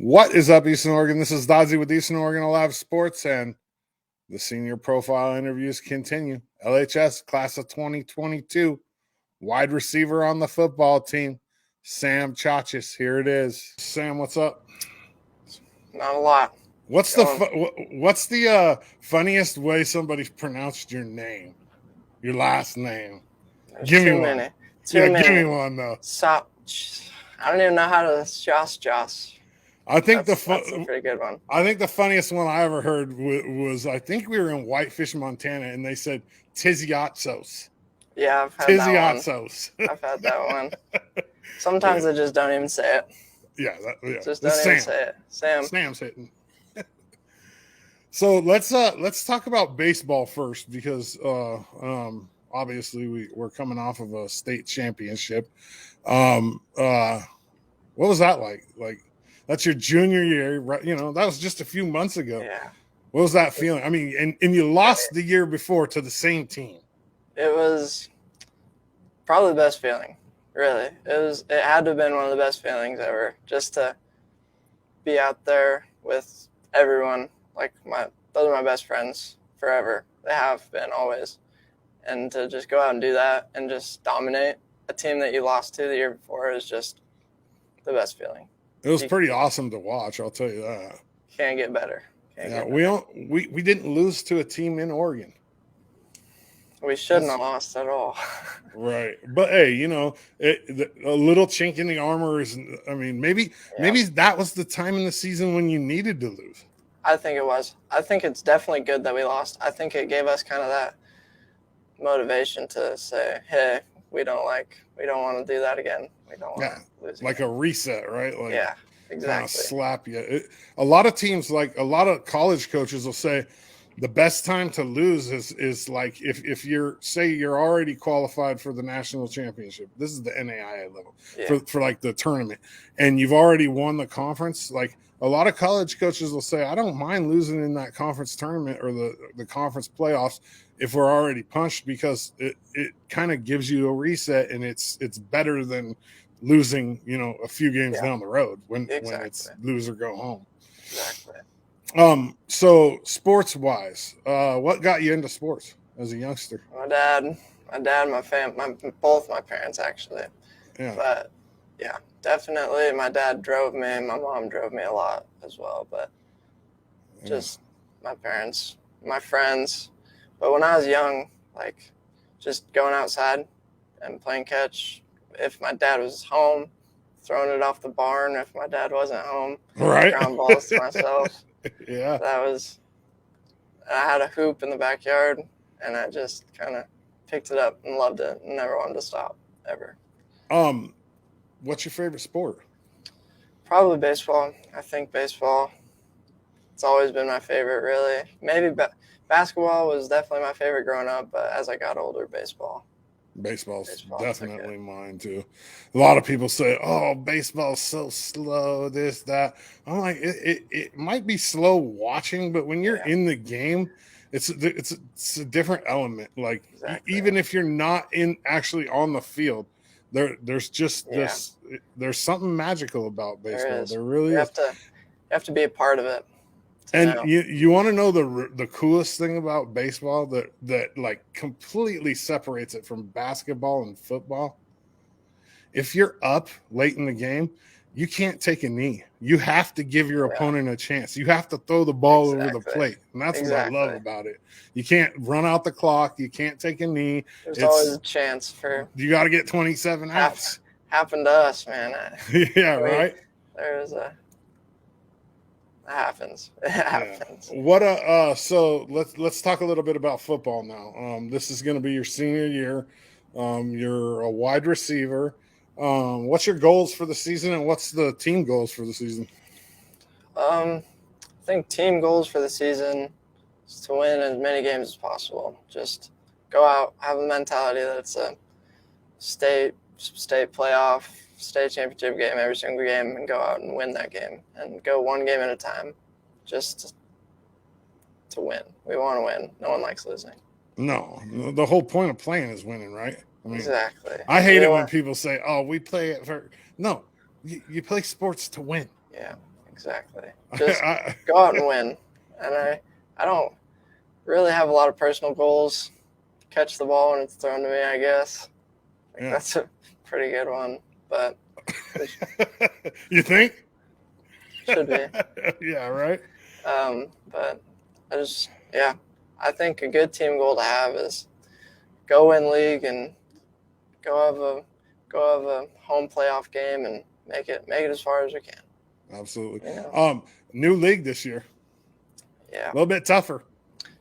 What is up, Eastern Oregon? This is Dodzy with Eastern Oregon Alive Sports, and the senior profile interviews continue. LHS class of 2022, wide receiver on the football team, Sam Tsiatsos. Here it is. Sam, what's up? Not a lot. What's the funniest way somebody's pronounced your name, your last name? There's Give me too one. many. Give me one though. I don't even know how to Joss. I think that's a pretty good one. I think the funniest one I ever heard was I think we were in Whitefish, Montana, and they said Tsiatsos. Yeah, I've had that one. I've had that one. Sometimes they just don't even say it. Yeah, just don't even say it. Sam's hitting. So let's talk about baseball first because obviously we're coming off of a state championship. What was that like? Like, that's your junior year, right? You know, that was just a few months ago. Yeah. What was that feeling? I mean, and you lost the year before to the same team. It was probably the best feeling, really. It had to have been one of the best feelings ever, just to be out there with everyone. Like, those are my best friends forever. They have been always. And to just go out and do that and just dominate a team that you lost to the year before is just the best feeling. It was pretty awesome to watch, I'll tell you that. Can't get better. We didn't lose to a team in Oregon. We shouldn't have lost at all. Right. But hey, you know, a little chink in the armor is, I mean, maybe that was the time in the season when you needed to lose. I think it was. I think it's definitely good that we lost. I think it gave us kind of that motivation to say, hey, we don't want to do that again. We don't want to lose like again. A reset, right? Like, yeah, exactly. Kind of slap you. A lot of teams, like a lot of college coaches will say the best time to lose is like if you're already qualified for the national championship. This is the NAIA level for like the tournament, and you've already won the conference. Like, a lot of college coaches will say, I don't mind losing in that conference tournament or the conference playoffs if we're already punched, because it kind of gives you a reset, and it's better than losing, you know, a few games down the road when it's lose or go home. Exactly. So sports wise, what got you into sports as a youngster? My dad, both my parents actually. Yeah. But yeah, definitely my dad drove me, my mom drove me a lot as well, but just my parents, my friends. But when I was young, like, just going outside and playing catch, if my dad was home, throwing it off the barn if my dad wasn't home, right? Ground balls to myself. Yeah. I had a hoop in the backyard, and I just kind of picked it up and loved it and never wanted to stop, ever. What's your favorite sport? Probably baseball. I think baseball, it's always been my favorite, really. Maybe basketball was definitely my favorite growing up, but as I got older, baseball. Baseball's definitely mine too. A lot of people say, "Oh, baseball's so slow." This, that. I'm like, it might be slow watching, but when you're in the game, it's a different element. Like, even if you're not actually on the field, there's just this. There's something magical about baseball. There really is. You have to be a part of it. And you want to know the coolest thing about baseball that like completely separates it from basketball and football? If you're up late in the game, you can't take a knee. You have to give your opponent a chance. You have to throw the ball over the plate. And that's what I love about it. You can't run out the clock. You can't take a knee. There's always a chance for... You got to get 27 outs. Happened to us, man. Right? There's a... It happens. It happens. So let's talk a little bit about football now. This is going to be your senior year. You're a wide receiver. What's your goals for the season, and what's the team goals for the season? I think team goals for the season is to win as many games as possible. Just go out, have a mentality that it's a state playoff, state championship game every single game, and go out and win that game and go one game at a time, just to win. We want to win. No one likes losing. No, the whole point of playing is winning, right? I mean, exactly. I hate it when people say, "Oh, we play it for..." No, you play sports to win. Yeah, exactly. Just go out and win. And I don't really have a lot of personal goals. Catch the ball when it's thrown to me, I guess. Yeah. That's a pretty good one, but You think? should be. Yeah, right. But I think a good team goal to have is go win league and go have a home playoff game and make it as far as we can. Absolutely. You know? New league this year. Yeah. A little bit tougher.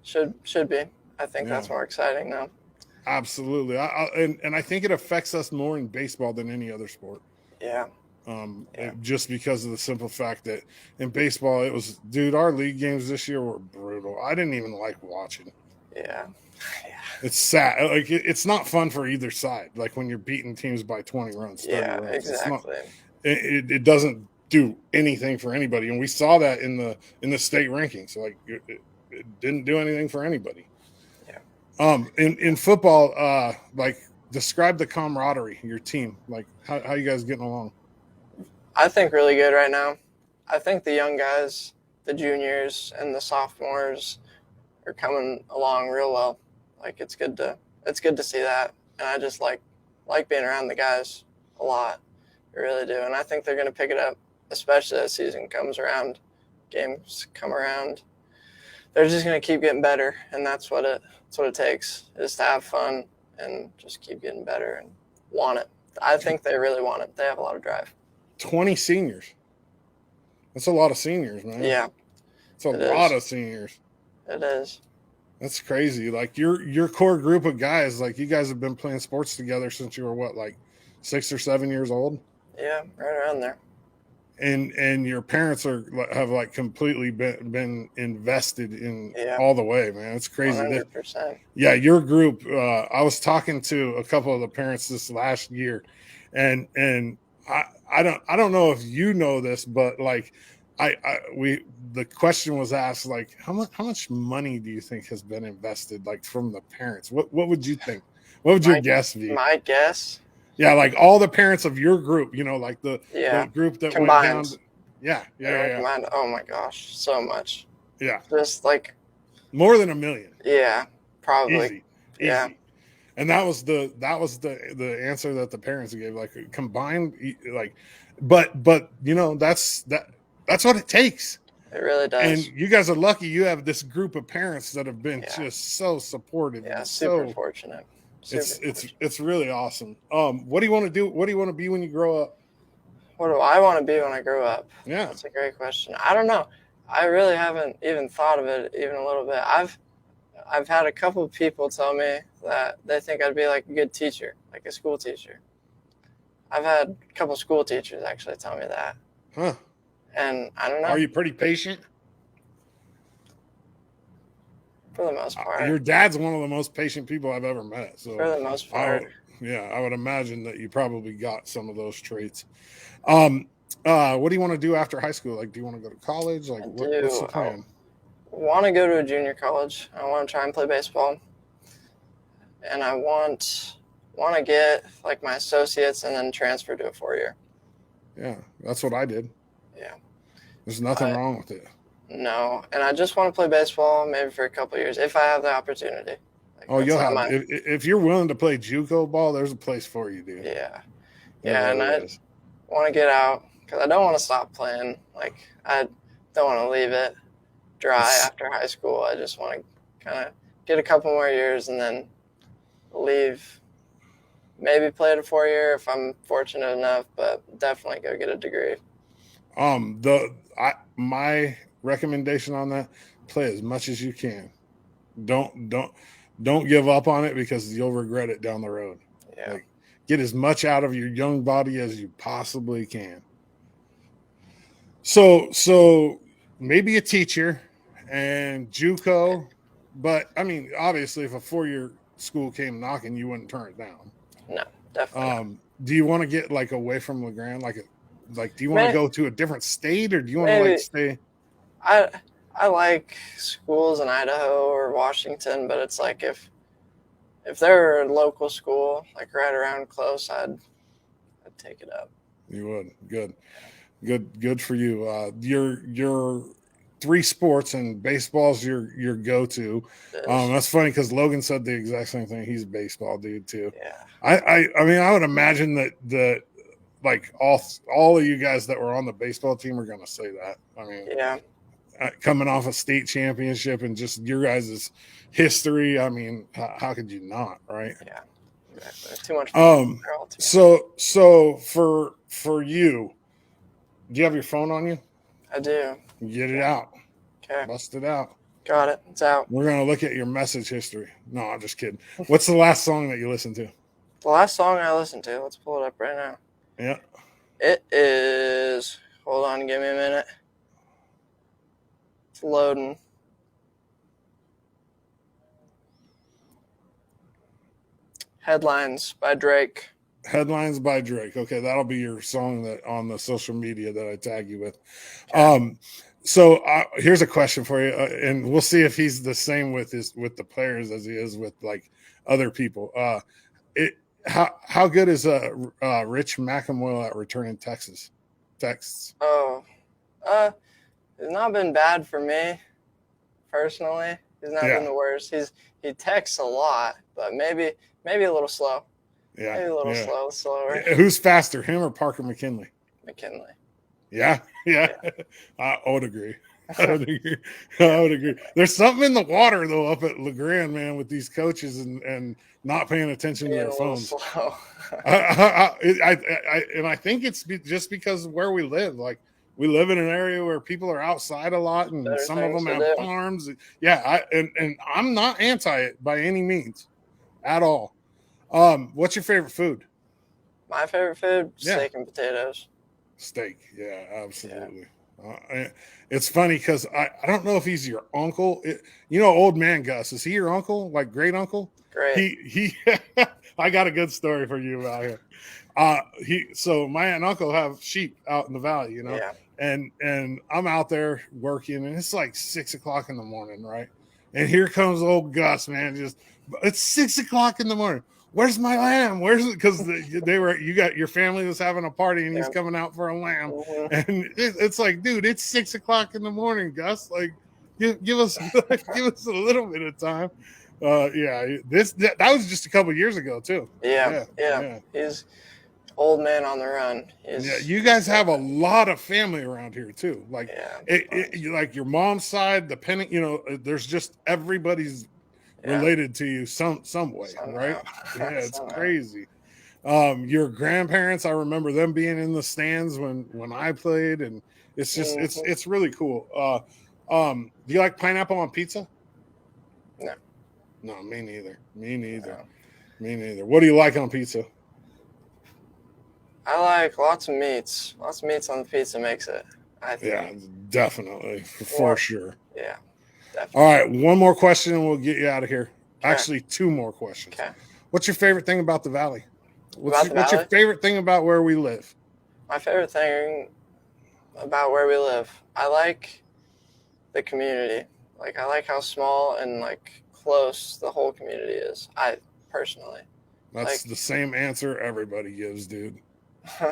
Should be. I think that's more exciting now. Absolutely. And I think it affects us more in baseball than any other sport. Yeah. Just because of the simple fact that in baseball our league games this year were brutal. I didn't even like watching. Yeah. It's sad. Like it's not fun for either side. Like when you're beating teams by 20 runs, 30 runs. Exactly. It doesn't do anything for anybody, and we saw that in the state rankings. Like it didn't do anything for anybody. Yeah. In football, like describe the camaraderie, your team. Like how you guys getting along? I think really good right now. I think the young guys, the juniors and the sophomores, are coming along real well. Like it's good to see that, and I just like being around the guys a lot. I really do, and I think they're going to pick it up, especially as season comes around, games come around. They're just going to keep getting better, and that's what it takes, is to have fun and just keep getting better and want it. I think they really want it. They have a lot of drive. 20 seniors. That's a lot of seniors, man. Yeah. It's a lot of seniors. It is. That's crazy. Like your core group of guys, like you guys have been playing sports together since you were what, like 6 or 7 years old? Yeah, right around there. And your parents have like completely been invested in all the way, man. It's crazy. 100%. Yeah, your group. I was talking to a couple of the parents this last year, and I don't know if you know this, but like the question was asked, like how much money do you think has been invested, like from the parents? What would you think? What would your guess be? My guess. Yeah, like all the parents of your group, like the group that combined. Went down. Yeah. Combined. Oh my gosh, so much. Yeah. Just like more than $1 million. Yeah, probably. Easy. Yeah. And that was the answer that the parents gave, like combined, like, but that's what it takes. It really does. And you guys are lucky you have this group of parents that have been just so supportive. Yeah, super fortunate. It's really awesome. What do you want to do? What do you want to be when you grow up? What do I want to be when I grow up? Yeah, that's a great question. I don't know. I really haven't even thought of it even a little bit. I've had a couple of people tell me that they think I'd be like a good teacher, like a school teacher. I've had a couple of school teachers actually tell me that. Huh. And I don't know. Are you pretty patient? For the most part. Your dad's one of the most patient people I've ever met. So for the most part. I would imagine that you probably got some of those traits. What do you want to do after high school? Like, do you want to go to college? Like, what's the plan? I want to go to a junior college. I want to try and play baseball. And I want to get like my associates and then transfer to a 4-year. Yeah, that's what I did. Yeah. There's nothing wrong with it. No, and I just want to play baseball maybe for a couple of years if I have the opportunity. Like, you'll have if you're willing to play JUCO ball, there's a place for you, dude. Yeah, and I want to get out because I don't want to stop playing. Like I don't want to leave it dry after high school. I just want to kind of get a couple more years and then leave. Maybe play at a 4-year if I'm fortunate enough, but definitely go get a degree. My recommendation on that: play as much as you can. Don't give up on it because you'll regret it down the road. Yeah. Like, get as much out of your young body as you possibly can. So maybe a teacher and JUCO, but I mean, obviously, if a 4-year school came knocking, you wouldn't turn it down. No, definitely. Do you want to get like away from LeGrand? Like, do you want to go to a different state, or do you want to like stay? I like schools in Idaho or Washington, but it's like if they're a local school, like right around close, I'd take it up. You would. Good. Good for you. Your three sports, and baseball's your go-to. That's funny because Logan said the exact same thing. He's a baseball dude too. Yeah. I mean, I would imagine that like all of you guys that were on the baseball team are going to say that. I mean, Yeah. Coming off a state championship and just your guys' history. I mean, how could you not, right? Yeah. Exactly. Too much fun. So for you, do you have your phone on you? I do. Get it out. Okay. Bust it out. Got it. It's out. We're going to look at your message history. No, I'm just kidding. What's the last song that you listened to? The last song I listened to, let's pull it up right now. Yeah. It is, hold on, give me a minute. It's loading. Headlines by Drake. Headlines by Drake. Okay, that'll be your song that on the social media that I tag you with. Okay. So here's a question for you, and we'll see if he's the same with the players as he is with like other people. How good is Rich McEnroe at returning texts? Oh, it's not been bad for me personally. He's not been the worst. He texts a lot, but maybe a little slow. Yeah, maybe a little slower. Who's faster, him or Parker McKinley? McKinley. Yeah. I would agree. I would agree. There's something in the water though up at LeGrand, man, with these coaches and not paying attention to their phones. I think it's just because of where we live. Like we live in an area where people are outside a lot, and some of them have farms. Yeah, and I'm not anti it by any means, at all. What's your favorite food? My favorite food, steak and potatoes. Steak, yeah, absolutely. Yeah. It's funny because I don't know if he's your uncle. Old man Gus, is he your uncle, like great uncle? Great. He I got a good story for you about him. So my aunt and uncle have sheep out in the valley, and I'm out there working, and it's like 6 o'clock in the morning, right? And here comes old Gus, man. It's 6 o'clock in the morning. Where's my lamb? Where's it? Because you got your family was having a party and he's coming out for a lamb, and it's like, dude, it's 6 o'clock in the morning, Gus. Like, give us a little bit of time. That was just a couple years ago too. Yeah. He's old man on the run. You guys have a lot of family around here too. Like, like your mom's side, there's just everybody's related to you some way, right? Yeah, it's crazy. Your grandparents, I remember them being in the stands when I played, and it's just it's really cool. Do you like pineapple on pizza? No, me neither. What do you like on pizza? I like lots of meats. Lots of meats on the pizza makes it, I think. Yeah, definitely, for sure. Yeah. Definitely. All right, one more question and we'll get you out of here. Okay. Actually, two more questions. Okay. What's your favorite thing about the valley? What's your favorite thing about where we live? My favorite thing about where we live, I like the community. Like, I like how small and like close the whole community is. I personally. That's the same answer everybody gives, dude.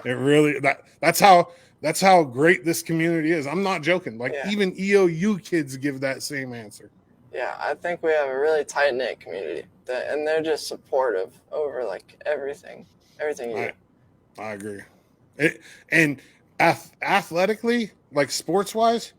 It really that's how great this community is. I'm not joking. Like even EOU kids give that same answer. Yeah, I think we have a really tight-knit community, and they're just supportive over like everything you do. I agree. And athletically, like sports-wise,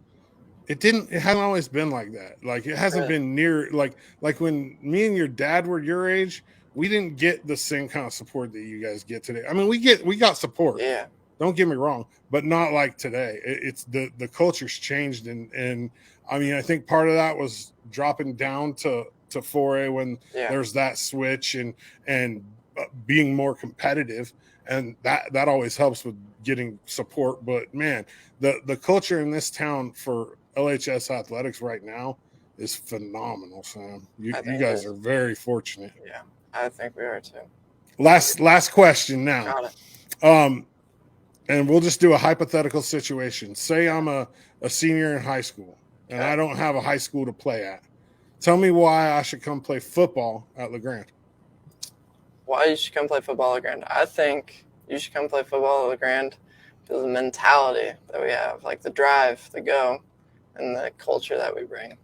it hasn't always been like that. Like it hasn't been near like when me and your dad were your age, we didn't get the same kind of support that you guys get today. I mean, we got support. Yeah. Don't get me wrong, but not like today. It's the culture's changed, and I mean, I think part of that was dropping down to 4A when there's that switch and being more competitive, and that always helps with getting support. But man, the culture in this town for LHS athletics right now is phenomenal, Sam. You guys are very fortunate. Yeah, I think we are too. Last question now. Got it. And we'll just do a hypothetical situation. Say I'm a senior in high school and I don't have a high school to play at. Tell me why I should come play football at LeGrand. Why you should come play football at LeGrand? I think you should come play football at LeGrand the mentality that we have, like the drive, the go, and the culture that we bring.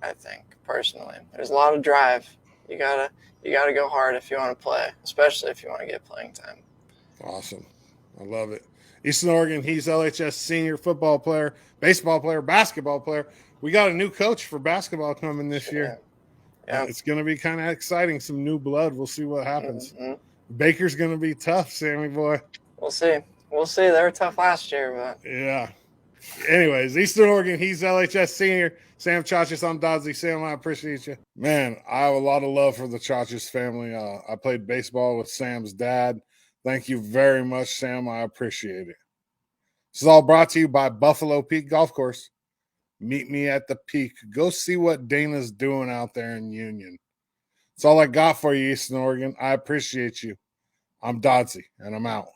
I think personally, there's a lot of drive. You gotta go hard if you want to play, especially if you want to get playing time. Awesome. I love it. Eastern Oregon, he's LHS senior football player, baseball player, basketball player. We got a new coach for basketball coming this year. Yeah. It's going to be kind of exciting. Some new blood. We'll see what happens. Mm-hmm. Baker's going to be tough, Sammy boy. We'll see. They were tough last year, but yeah. Anyways, Eastern Oregon, he's LHS senior. Sam Tsiatsos, I'm Dodsley. Sam, I appreciate you. Man, I have a lot of love for the Tsiatsos family. I played baseball with Sam's dad. Thank you very much, Sam. I appreciate it. This is all brought to you by Buffalo Peak Golf Course. Meet me at the peak. Go see what Dana's doing out there in Union. That's all I got for you, Eastern Oregon. I appreciate you. I'm Dodsley, and I'm out.